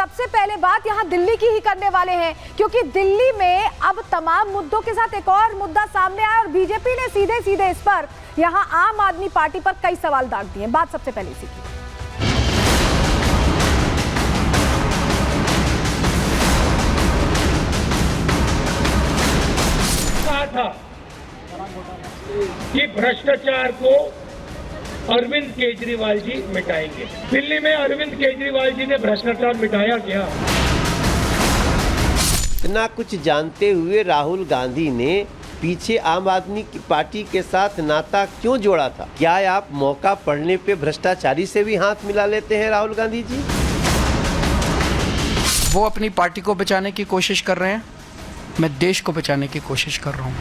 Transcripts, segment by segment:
सबसे पहले बात यहां दिल्ली की ही करने वाले हैं, क्योंकि दिल्ली में अब तमाम मुद्दों के साथ एक और मुद्दा सामने आया और बीजेपी ने सीधे सीधे इस पर यहां आम आदमी पार्टी पर कई सवाल दाग दिए। बात सबसे पहले इसी की। कहा था कि भ्रष्टाचार को अरविंद केजरीवाल जी मिटाएंगे। दिल्ली में अरविंद केजरीवाल जी ने भ्रष्टाचार मिटाया क्या? इतना कुछ जानते हुए राहुल गांधी ने पीछे आम आदमी की पार्टी के साथ नाता क्यों जोड़ा था? क्या आप मौका पड़ने पे भ्रष्टाचारी से भी हाथ मिला लेते हैं राहुल गांधी जी? वो अपनी पार्टी को बचाने की कोशिश कर रहे हैं, मैं देश को बचाने की कोशिश कर रहा हूँ।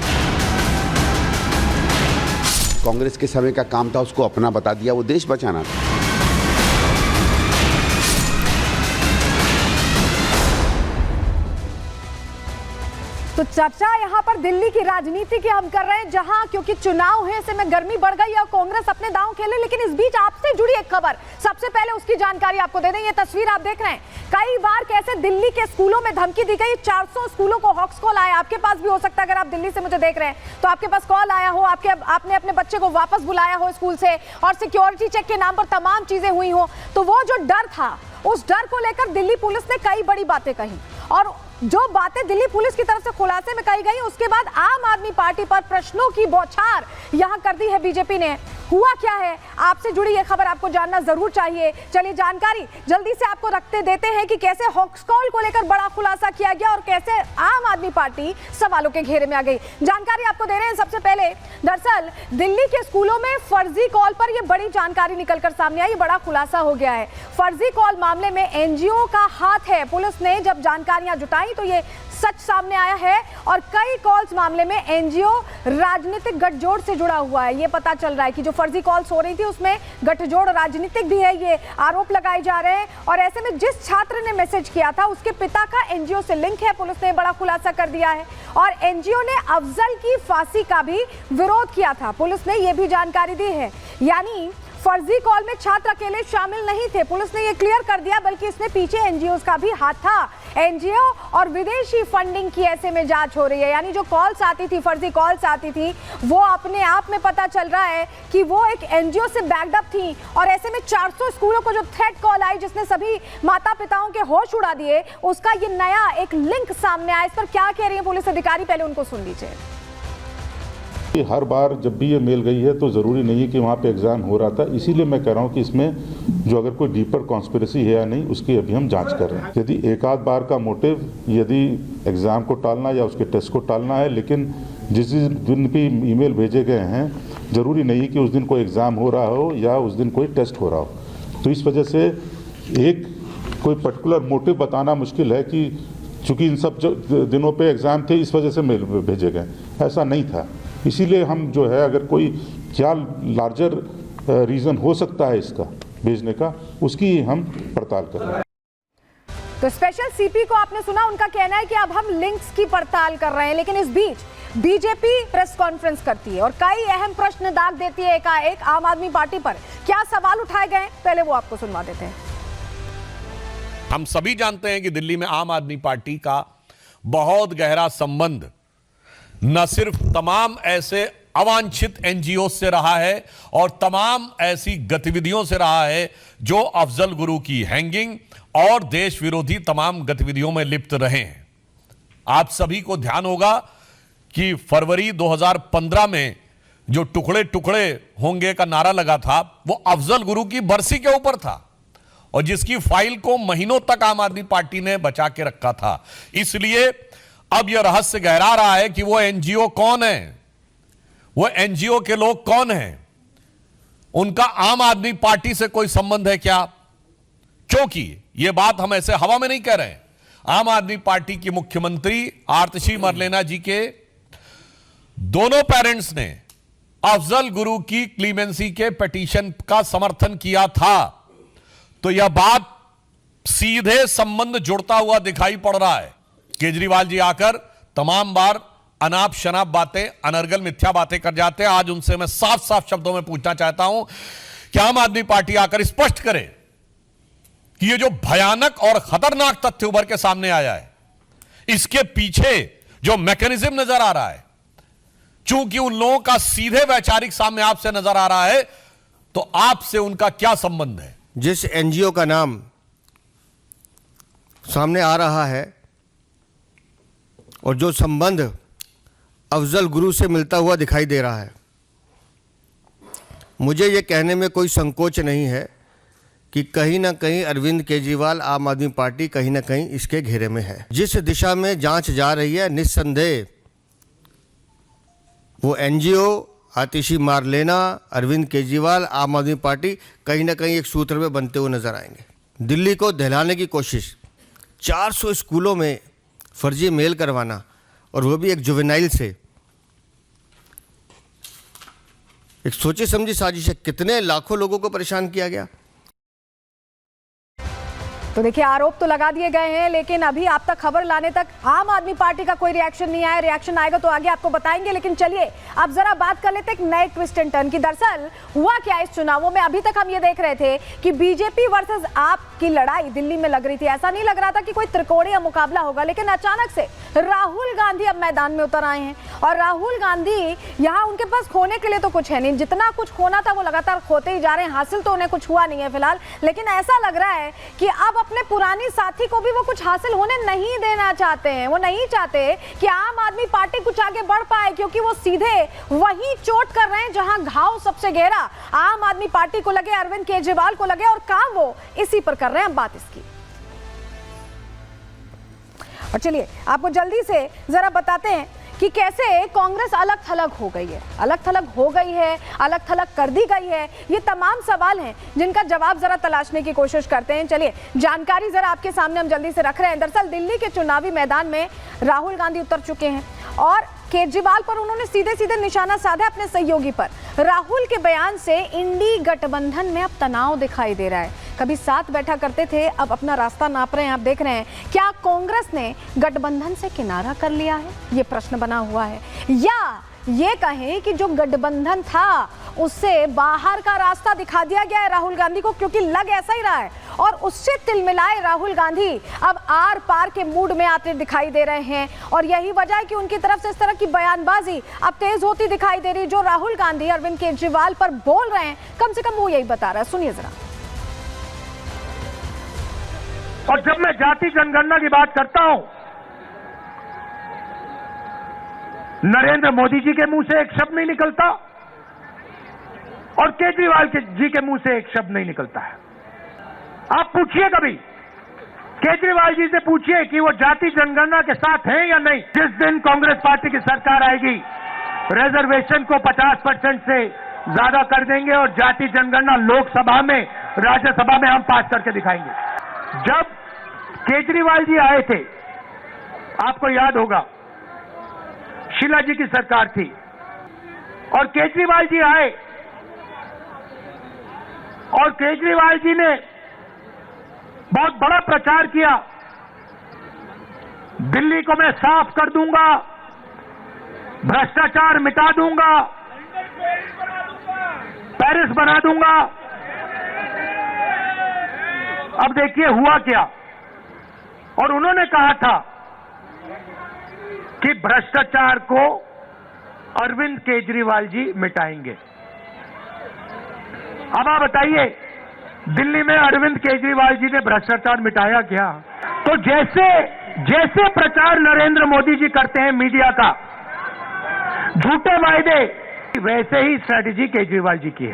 कांग्रेस के समय का काम था, उसको अपना बता दिया, वो देश बचाना था। तो चर्चा यहां पर दिल्ली की राजनीति की हम कर रहे हैं, जहां क्योंकि चुनाव है ऐसे में गर्मी बढ़ गई और कांग्रेस अपने दांव खेले। लेकिन इस बीच आपसे जुड़ी एक खबर, सबसे पहले उसकी जानकारी आपको दे दें। ये तस्वीर आप देख रहे हैं, कई बार कैसे दिल्ली के स्कूलों में धमकी दी गई। 400 स्कूलों को हॉक्स कॉल आया। आपके पास भी हो सकता है, अगर आप दिल्ली से मुझे देख रहे हैं तो आपके पास कॉल आया हो, आपने अपने बच्चे को वापस बुलाया हो स्कूल से और सिक्योरिटी चेक के नाम पर तमाम चीजें हुई हो। तो वो जो डर था, उस डर को लेकर दिल्ली पुलिस ने कई बड़ी बातें कही और जो बातें दिल्ली पुलिस की तरफ से खुलासे में कही गई, उसके बाद आम आदमी पार्टी पर प्रश्नों की बौछार यहां कर दी है बीजेपी ने। हुआ क्या है, आपसे जुड़ी यह खबर आपको जानना जरूर चाहिए। चलिए जानकारी जल्दी से आपको रखते देते हैं कि कैसे हॉक्स कॉल को लेकर बड़ा खुलासा किया गया और कैसे आम आदमी पार्टी सवालों के घेरे में आ गई। जानकारी आपको दे रहे हैं। सबसे पहले दरअसल दिल्ली के स्कूलों में फर्जी कॉल पर यह बड़ी जानकारी निकलकर सामने आई, बड़ा खुलासा हो गया है। फर्जी कॉल मामले में एनजीओ का हाथ है। पुलिस ने जब जानकारियां जुटाई तो ये सच सामने आया है और कई कॉल्स मामले में एनजीओ राजनीतिक गठजोड़ से जुड़ा हुआ है। ये पता चल रहा है कि जो फर्जी कॉल्स हो रही थी उसमें गठजोड़ राजनीतिक भी है, ये आरोप लगाए जा रहे हैं। और ऐसे में जिस छात्र ने मैसेज किया था उसके पिता का एनजीओ से लिंक है, पुलिस ने बड़ा खुलासा कर दिया है। और एनजीओ ने अफजल की फांसी का भी विरोध किया था, पुलिस ने यह भी जानकारी दी है। यानी फर्जी कॉल में छात्र अकेले शामिल नहीं थे, पुलिस ने यह क्लियर कर दिया, बल्कि इसमें पीछे एनजीओ का भी हाथ था। एनजीओ और विदेशी फंडिंग की ऐसे में जांच हो रही है। यानी जो कॉल्स आती थी, फर्जी कॉल्स आती थी, वो अपने आप में पता चल रहा है कि वो एक एनजीओ से बैक्ड अप थी। और ऐसे में 400 स्कूलों को जो थ्रेट कॉल आई जिसने सभी माता पिताओं के होश उड़ा दिए, उसका ये नया एक लिंक सामने आया। इस पर क्या कह रही है पुलिस अधिकारी, पहले उनको सुन लीजिए। हर बार जब भी ये मेल गई है तो ज़रूरी नहीं है कि वहाँ पे एग्ज़ाम हो रहा था, इसीलिए मैं कह रहा हूँ कि इसमें जो अगर कोई डीपर कॉन्स्पिरेसी है या नहीं, उसकी अभी हम जांच कर रहे हैं। यदि एक आध बार का मोटिव यदि एग्ज़ाम को टालना या उसके टेस्ट को टालना है, लेकिन जिस दिन भी ईमेल भेजे गए हैं ज़रूरी नहीं कि उस दिन कोई एग्ज़ाम हो रहा हो या उस दिन कोई टेस्ट हो रहा हो। तो इस वजह से एक कोई पर्टिकुलर मोटिव बताना मुश्किल है कि चूँकि इन सब दिनों पर एग्ज़ाम थे इस वजह से मेल भेजे गए, ऐसा नहीं था। इसीलिए हम जो है, अगर कोई क्या लार्जर रीज़न हो सकता है इसका भेजने का, उसकी हम पड़ताल कर रहे हैं। तो स्पेशल सीपी को आपने सुना, उनका कहना है कि अब हम लिंक्स की पड़ताल कर रहे हैं। लेकिन इस बीच बीजेपी प्रेस कॉन्फ्रेंस करती है और कई अहम प्रश्न दाग देती है एकाएक आम आदमी पार्टी पर। क्या सवाल उठाए गए, पहले वो आपको सुनवा देते हैं। हम सभी जानते हैं कि दिल्ली में आम आदमी पार्टी का बहुत गहरा संबंध न सिर्फ तमाम ऐसे अवांछित एनजीओ से रहा है और तमाम ऐसी गतिविधियों से रहा है जो अफजल गुरु की हैंगिंग और देश विरोधी तमाम गतिविधियों में लिप्त रहे हैं। आप सभी को ध्यान होगा कि फरवरी 2015 में जो टुकड़े टुकड़े होंगे का नारा लगा था, वो अफजल गुरु की बरसी के ऊपर था और जिसकी फाइल को महीनों तक आम आदमी पार्टी ने बचा के रखा था। इसलिए अब यह रहस्य गहरा रहा है कि वो एनजीओ कौन है, वो एनजीओ के लोग कौन हैं, उनका आम आदमी पार्टी से कोई संबंध है क्या? क्योंकि यह बात हम ऐसे हवा में नहीं कह रहे हैं। आम आदमी पार्टी की मुख्यमंत्री आतिशी मरलेना जी के दोनों पेरेंट्स ने अफजल गुरु की क्लीमेंसी के पिटीशन का समर्थन किया था। तो यह बात सीधे संबंध जुड़ता हुआ दिखाई पड़ रहा है। केजरीवाल जी आकर तमाम बार अनाप शनाप बातें, अनर्गल मिथ्या बातें कर जाते हैं। आज उनसे मैं साफ साफ शब्दों में पूछना चाहता हूं कि आम आदमी पार्टी आकर स्पष्ट करे ये जो भयानक और खतरनाक तथ्य उभर के सामने आया है, इसके पीछे जो मैकेनिज्म नजर आ रहा है, चूंकि उन लोगों का सीधे वैचारिक सामने आपसे नजर आ रहा है, तो आपसे उनका क्या संबंध है? जिस एनजीओ का नाम सामने आ रहा है और जो संबंध अफजल गुरु से मिलता हुआ दिखाई दे रहा है, मुझे ये कहने में कोई संकोच नहीं है कि कहीं ना कहीं अरविंद केजरीवाल आम आदमी पार्टी कहीं ना कहीं इसके घेरे में है। जिस दिशा में जांच जा रही है, निस्संदेह वो एनजीओ, आतिशी मार लेना, अरविंद केजरीवाल, आम आदमी पार्टी कहीं ना कहीं एक सूत्र में बनते हुए नजर आएंगे। दिल्ली को दहलाने की कोशिश, 400 स्कूलों में फर्जी मेल करवाना, और वो भी एक जुवेनाइल से, एक सोची समझी साजिश है। कितने लाखों लोगों को परेशान किया गया। तो देखिए, आरोप तो लगा दिए गए हैं, लेकिन अभी आप तक खबर लाने तक आम आदमी पार्टी का कोई रिएक्शन नहीं आया। रिएक्शन आएगा तो आगे आपको बताएंगे, लेकिन चलिए अब जरा बात कर लेते हैं एक नए ट्विस्ट एंड टर्न की। दरअसल हुआ क्या इस चुनावों में? अभी तक हम ये देख रहे थे कि बीजेपी वर्सेस आप की लड़ाई दिल्ली में लग रही थी। ऐसा नहीं लग रहा था कि कोई त्रिकोणीय मुकाबला होगा, लेकिन अचानक से राहुल गांधी अब मैदान में उतर आए हैं। और राहुल गांधी यहाँ, उनके पास खोने के लिए तो कुछ है नहीं, जितना कुछ खोना था वो लगातार खोते ही जा रहे हैं। हासिल तो उन्हें कुछ हुआ नहीं है फिलहाल, लेकिन ऐसा लग रहा है कि अब अपने पुरानी साथी को भी वो कुछ हासिल होने नहीं देना चाहते हैं। वो नहीं चाहते कि आम आदमी पार्टी कुछ आगे बढ़ पाए, क्योंकि वो सीधे वहीं चोट कर रहे हैं जहां घाव सबसे गहरा आम आदमी पार्टी को लगे, अरविंद केजरीवाल को लगे, और काम वो इसी पर कर रहे हैं। बात इसकी, और चलिए आपको जल्दी से जरा बताते हैं कि कैसे कांग्रेस अलग थलग हो गई है, अलग थलग हो गई है, अलग थलग कर दी गई है। ये तमाम सवाल हैं जिनका जवाब जरा तलाशने की कोशिश करते हैं। चलिए जानकारी जरा आपके सामने हम जल्दी से रख रहे हैं। दरअसल दिल्ली के चुनावी मैदान में राहुल गांधी उतर चुके हैं और केजरीवाल पर उन्होंने सीधे सीधे निशाना साधा अपने सहयोगी पर। राहुल के बयान से इंडी गठबंधन में अब तनाव दिखाई दे रहा है। कभी साथ बैठा करते थे, अब अपना रास्ता नाप रहे हैं। आप देख रहे हैं, क्या कांग्रेस ने गठबंधन से किनारा कर लिया है? ये प्रश्न बना हुआ है, या ये कहें कि जो गठबंधन था उससे बाहर का रास्ता दिखा दिया गया है राहुल गांधी को, क्योंकि लग ऐसा ही रहा है। और उससे तिलमिलाए राहुल गांधी अब आर पार के मूड में आते दिखाई दे रहे हैं, और यही वजह है कि उनकी तरफ से इस तरह की बयानबाजी अब तेज होती दिखाई दे रही। जो राहुल गांधी अरविंद केजरीवाल पर बोल रहे हैं, कम से कम वो यही बता रहा है। सुनिए जरा। और जब मैं जाति जनगणना की बात करता हूं, नरेंद्र मोदी जी के मुंह से एक शब्द नहीं निकलता और केजरीवाल जी के मुंह से एक शब्द नहीं निकलता है। आप पूछिए, कभी केजरीवाल जी से पूछिए कि वो जाति जनगणना के साथ हैं या नहीं। जिस दिन कांग्रेस पार्टी की सरकार आएगी, रिजर्वेशन को 50% से ज्यादा कर देंगे और जाति जनगणना लोकसभा में, राज्यसभा में हम पास करके दिखाएंगे। जब केजरीवाल जी आए थे, आपको याद होगा, शीला जी की सरकार थी और केजरीवाल जी आए और केजरीवाल जी ने बहुत बड़ा प्रचार किया, दिल्ली को मैं साफ कर दूंगा, भ्रष्टाचार मिटा दूंगा, पेरिस बना दूंगा। अब देखिए हुआ क्या। और उन्होंने कहा था कि भ्रष्टाचार को अरविंद केजरीवाल जी मिटाएंगे। अब आप बताइए, दिल्ली में अरविंद केजरीवाल जी ने भ्रष्टाचार मिटाया क्या? तो जैसे प्रचार नरेंद्र मोदी जी करते हैं मीडिया का, झूठे वायदे, वैसे ही स्ट्रैटेजी केजरीवाल जी की है।